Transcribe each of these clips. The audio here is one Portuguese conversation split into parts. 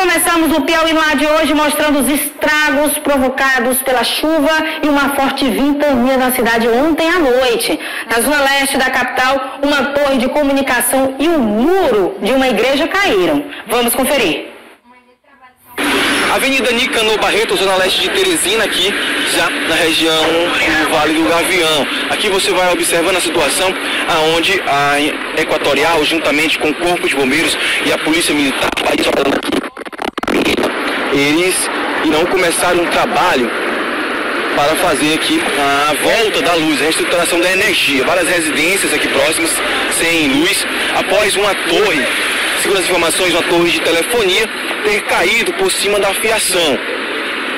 Começamos o Piauí no ar de hoje mostrando os estragos provocados pela chuva e uma forte ventania na cidade ontem à noite. Na zona leste da capital, uma torre de comunicação e um muro de uma igreja caíram. Vamos conferir. Avenida Nicanor Barreto, zona leste de Teresina, aqui já na região do Vale do Gavião. Aqui você vai observando a situação aonde a Equatorial, juntamente com o Corpo de Bombeiros e a Polícia Militar, eles irão começar um trabalho para fazer aqui a volta da luz, a reestruturação da energia. Várias residências aqui próximas sem luz, após uma torre, segundo as informações, uma torre de telefonia ter caído por cima da fiação.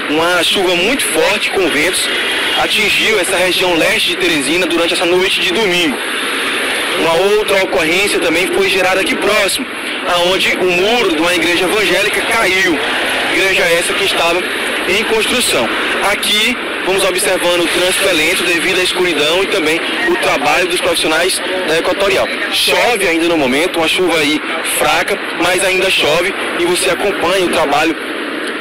Uma chuva muito forte com ventos atingiu essa região leste de Teresina durante essa noite de domingo. Uma outra ocorrência também foi gerada aqui próximo, aonde o muro de uma igreja evangélica caiu. Igreja essa que estava em construção. Aqui vamos observando o trânsito lento devido à escuridão e também o trabalho dos profissionais da Equatorial. Chove ainda no momento, uma chuva aí fraca, mas ainda chove e você acompanha o trabalho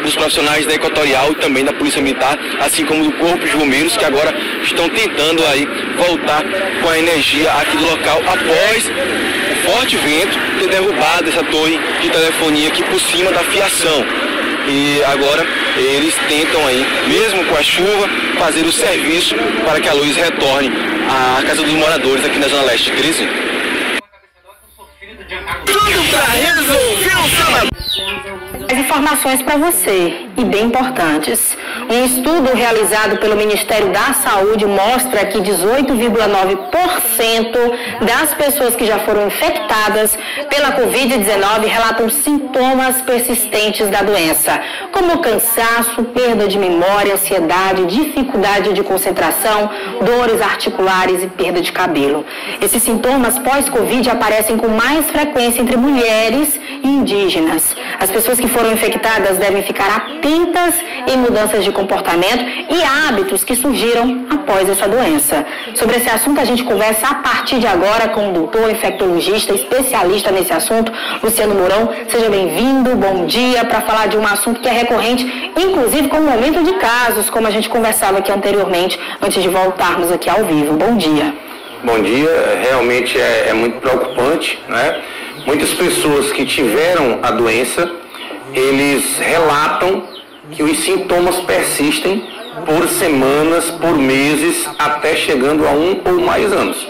dos profissionais da Equatorial e também da Polícia Militar, assim como do Corpo de Bombeiros, que agora estão tentando aí voltar com a energia aqui do local após o forte vento ter derrubado essa torre de telefonia aqui por cima da fiação. E agora eles tentam aí, mesmo com a chuva, fazer o serviço para que a luz retorne à casa dos moradores aqui na Zona Leste de Teresina. Tudo para resolver o sábado. As informações para você, e bem importantes. Um estudo realizado pelo Ministério da Saúde mostra que 18,9% das pessoas que já foram infectadas pela Covid-19 relatam sintomas persistentes da doença, como cansaço, perda de memória, ansiedade, dificuldade de concentração, dores articulares e perda de cabelo. Esses sintomas pós-Covid aparecem com mais frequência entre mulheres e indígenas. As pessoas que foram infectadas devem ficar atentas em mudanças de comportamento e hábitos que surgiram após essa doença. Sobre esse assunto a gente conversa a partir de agora com o doutor infectologista, especialista nesse assunto, Luciano Mourão. Seja bem-vindo, bom dia, para falar de um assunto que é recorrente, inclusive com o aumento de casos, como a gente conversava aqui anteriormente, antes de voltarmos aqui ao vivo. Bom dia. Bom dia, realmente é muito preocupante, né? Muitas pessoas que tiveram a doença, eles relatam que os sintomas persistem por semanas, por meses, até chegando a 1 ou mais anos.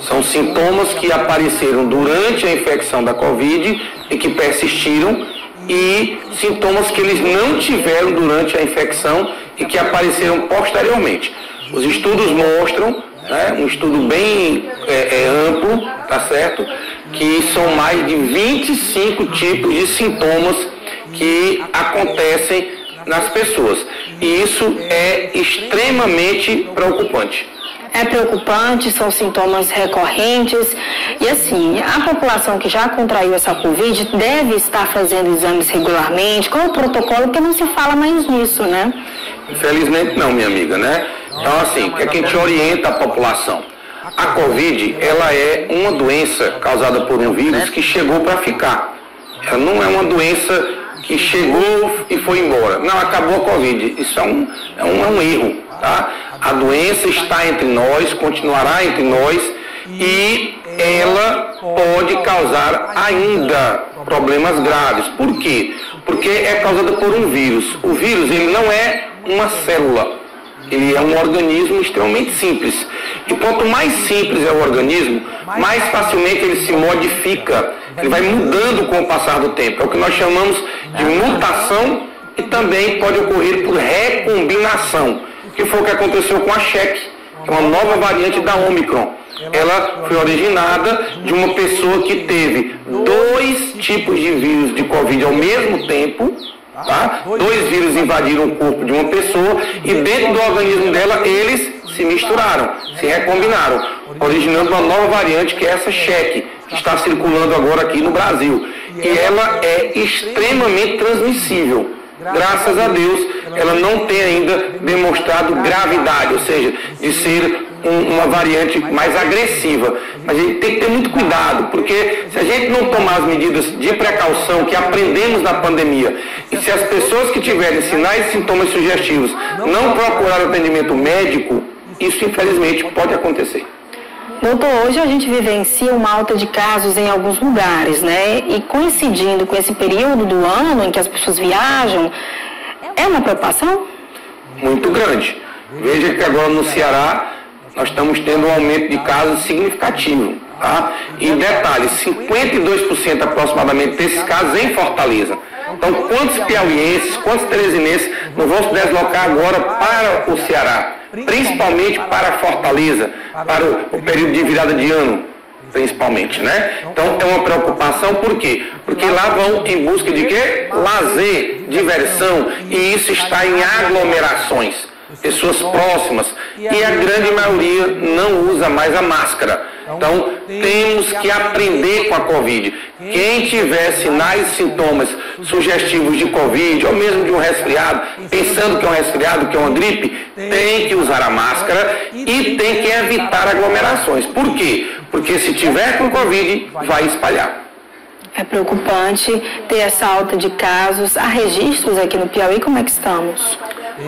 São sintomas que apareceram durante a infecção da Covid e que persistiram, e sintomas que eles não tiveram durante a infecção e que apareceram posteriormente. Os estudos mostram, né, um estudo bem amplo, tá certo? Que são mais de 25 tipos de sintomas que acontecem nas pessoas. E isso é extremamente preocupante. É preocupante, são sintomas recorrentes. E assim, a população que já contraiu essa Covid deve estar fazendo exames regularmente. Qual o protocolo? Porque não se fala mais nisso, né? Infelizmente não, minha amiga, né? Então assim, o que é que a gente orienta a população? A Covid, ela é uma doença causada por um vírus que chegou para ficar. Ela não é uma doença que chegou e foi embora. Não, acabou a Covid. Isso é um erro, tá? A doença está entre nós, continuará entre nós e ela pode causar ainda problemas graves. Por quê? Porque é causada por um vírus. O vírus, ele não é uma célula. Ele é um organismo extremamente simples. E quanto mais simples é o organismo, mais facilmente ele se modifica. Ele vai mudando com o passar do tempo. É o que nós chamamos de mutação e também pode ocorrer por recombinação, que foi o que aconteceu com a Check, que é uma nova variante da Omicron. Ela foi originada de uma pessoa que teve 2 tipos de vírus de Covid ao mesmo tempo. Tá? 2 vírus invadiram o corpo de uma pessoa e dentro do organismo dela eles se misturaram, se recombinaram, originando uma nova variante que é essa Check, que está circulando agora aqui no Brasil. E ela é extremamente transmissível. Graças a Deus, ela não tem ainda demonstrado gravidade, ou seja, de ser uma variante mais agressiva. Mas a gente tem que ter muito cuidado, porque se a gente não tomar as medidas de precaução que aprendemos na pandemia, e se as pessoas que tiverem sinais e sintomas sugestivos não procurarem atendimento médico, isso infelizmente pode acontecer. Doutor, hoje a gente vivencia uma alta de casos em alguns lugares, né? E coincidindo com esse período do ano em que as pessoas viajam, é uma preocupação? Muito grande. Veja que agora no Ceará nós estamos tendo um aumento de casos significativo, tá? E detalhe, 52% aproximadamente desses casos em Fortaleza. Então, quantos piauienses, quantos teresinenses não vão se deslocar agora para o Ceará? Principalmente para Fortaleza, para o período de virada de ano, principalmente, né? Então, é uma preocupação, por quê? Porque lá vão em busca de quê? Lazer, diversão, e isso está em aglomerações, pessoas próximas, e a grande maioria não usa mais a máscara. Então, temos que aprender com a Covid. Quem tiver sinais e sintomas sugestivos de Covid, ou mesmo de um resfriado, pensando que é um resfriado, que é uma gripe, tem que usar a máscara e tem que evitar aglomerações. Por quê? Porque se tiver com Covid, vai espalhar. É preocupante ter essa alta de casos. Há registros aqui no Piauí? Como é que estamos?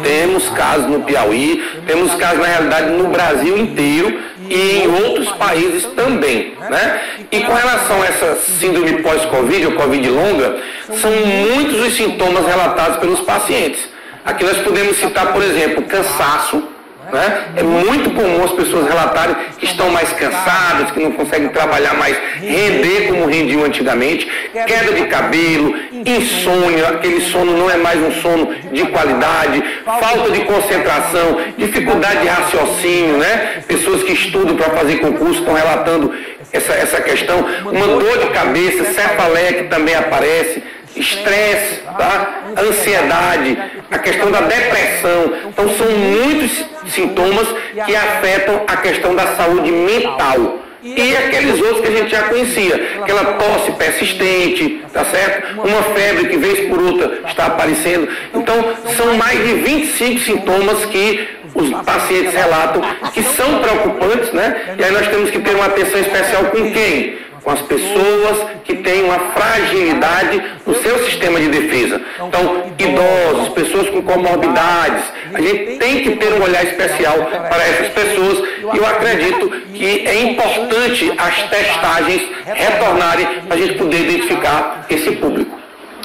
Temos casos no Piauí, temos casos, na realidade, no Brasil inteiro e em outros países também, né? E com relação a essa síndrome pós-Covid, ou Covid longa, são muitos os sintomas relatados pelos pacientes. Aqui nós podemos citar, por exemplo, cansaço, né? É muito comum as pessoas relatarem que estão mais cansadas, que não conseguem trabalhar mais, render como rendiam antigamente, queda de cabelo, insônia, aquele sono não é mais um sono de qualidade, falta de concentração, dificuldade de raciocínio, né? Pessoas que estudam para fazer concurso estão relatando essa questão, uma dor de cabeça, cefaleia que também aparece, estresse, tá? Ansiedade, a questão da depressão. Então são muitos sintomas que afetam a questão da saúde mental. E aqueles outros que a gente já conhecia, aquela tosse persistente, tá certo? Uma febre que vez por outra está aparecendo. Então são mais de 25 sintomas que os pacientes relatam que são preocupantes, né? E aí nós temos que ter uma atenção especial com quem? Com as pessoas que têm uma fragilidade no seu sistema de defesa. Então, idosos, pessoas com comorbidades, a gente tem que ter um olhar especial para essas pessoas e eu acredito que é importante as testagens retornarem para a gente poder identificar esse público.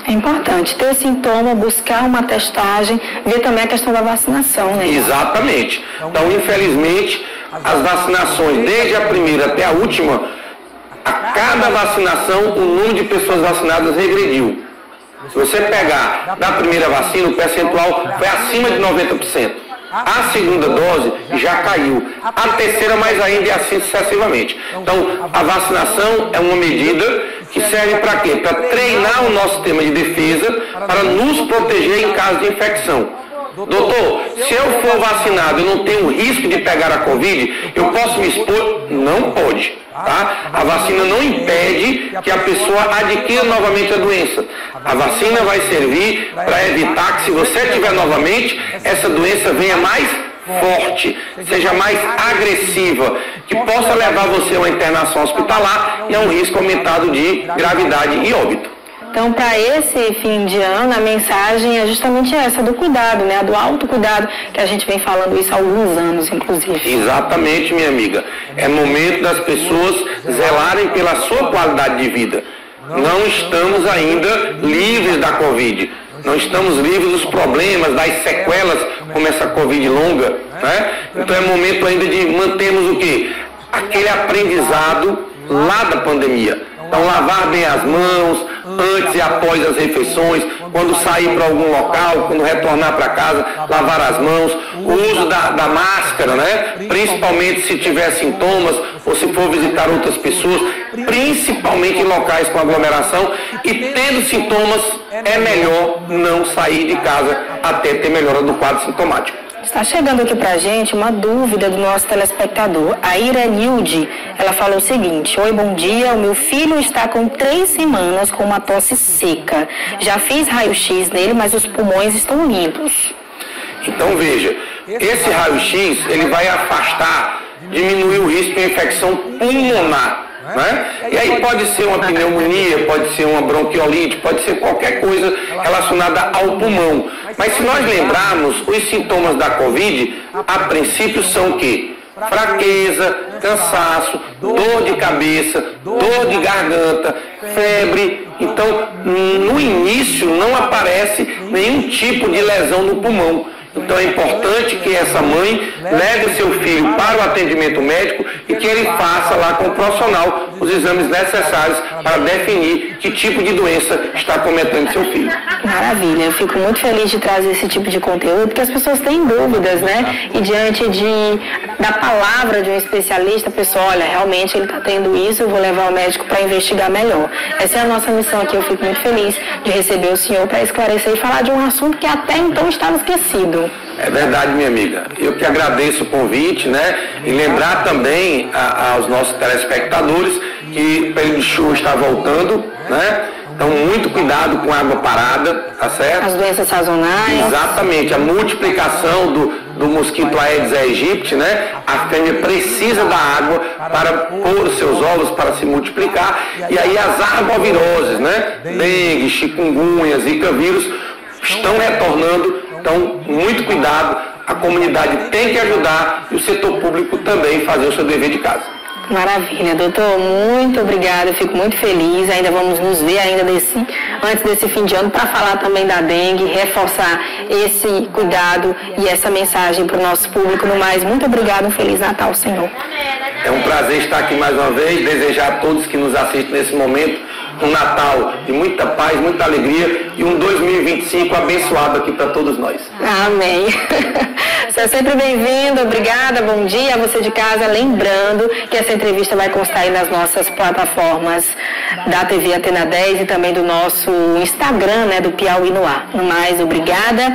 É importante ter sintoma, buscar uma testagem, ver também a questão da vacinação, né? Exatamente. Então, infelizmente, as vacinações, desde a primeira até a última, a cada vacinação, o número de pessoas vacinadas regrediu. Se você pegar da primeira vacina, o percentual foi acima de 90%. A segunda dose já caiu. A terceira mais ainda e assim sucessivamente. Então, a vacinação é uma medida que serve para quê? Para treinar o nosso sistema de defesa, para nos proteger em caso de infecção. Doutor, se eu for vacinado e não tenho risco de pegar a Covid, eu posso me expor? Não pode. Tá? A vacina não impede que a pessoa adquira novamente a doença. A vacina vai servir para evitar que, se você tiver novamente, essa doença venha mais forte, seja mais agressiva, que possa levar você a uma internação hospitalar e a um risco aumentado de gravidade e óbito. Então, para esse fim de ano, a mensagem é justamente essa, do cuidado, né? Do autocuidado, que a gente vem falando isso há alguns anos, inclusive. Exatamente, minha amiga. É momento das pessoas zelarem pela sua qualidade de vida. Não estamos ainda livres da Covid. Não estamos livres dos problemas, das sequelas, como essa Covid longa, né? Então é momento ainda de mantermos o quê? Aquele aprendizado lá da pandemia. Então, lavar bem as mãos, antes e após as refeições, quando sair para algum local, quando retornar para casa, lavar as mãos, o uso da máscara, né? Principalmente se tiver sintomas ou se for visitar outras pessoas, principalmente em locais com aglomeração, e tendo sintomas, é melhor não sair de casa até ter melhora do quadro sintomático. Está chegando aqui pra gente uma dúvida do nosso telespectador, a Irenilde. Ela falou o seguinte: oi, bom dia, o meu filho está com 3 semanas com uma tosse seca. Já fiz raio-x nele, mas os pulmões estão limpos. Então veja, esse raio-x ele vai afastar diminui o risco de infecção pulmonar. Né? E aí pode ser uma pneumonia, pode ser uma bronquiolite, pode ser qualquer coisa relacionada ao pulmão. Mas se nós lembrarmos, os sintomas da Covid, a princípio são o quê? Fraqueza, cansaço, dor de cabeça, dor de garganta, febre. Então, no início não aparece nenhum tipo de lesão no pulmão. Então é importante que essa mãe leve o seu filho para o atendimento médico e que ele faça lá com o profissional os exames necessários para definir que tipo de doença está cometendo seu filho. Maravilha, eu fico muito feliz de trazer esse tipo de conteúdo, porque as pessoas têm dúvidas, né? E diante da palavra de um especialista, a pessoa, olha, realmente ele está tendo isso, eu vou levar o médico para investigar melhor. Essa é a nossa missão aqui, eu fico muito feliz de receber o senhor para esclarecer e falar de um assunto que até então estava esquecido. É verdade, minha amiga. Eu que agradeço o convite, né? E lembrar também aos nossos telespectadores que o período de chuva está voltando, né? Então, muito cuidado com a água parada, tá certo? As doenças sazonais. Exatamente. A multiplicação do mosquito Aedes aegypti, né? A fêmea precisa da água para pôr os seus ovos, para se multiplicar. E aí as arboviroses, né? Dengue, chikungunya, zika vírus estão retornando. Então, muito cuidado. A comunidade tem que ajudar e o setor público também fazer o seu dever de casa. Maravilha, doutor, muito obrigada, eu fico muito feliz, ainda vamos nos ver antes desse fim de ano para falar também da dengue, reforçar esse cuidado e essa mensagem para o nosso público. No mais, muito obrigada, um Feliz Natal, senhor. É um prazer estar aqui mais uma vez, desejar a todos que nos assistem nesse momento um Natal de muita paz, muita alegria e um 2025 abençoado aqui para todos nós. Amém. Você é sempre bem-vindo, obrigada, bom dia a você de casa. Lembrando que essa entrevista vai constar aí nas nossas plataformas da TV Antena 10 e também do nosso Instagram, né, do Piauí no Ar. No mais, obrigada.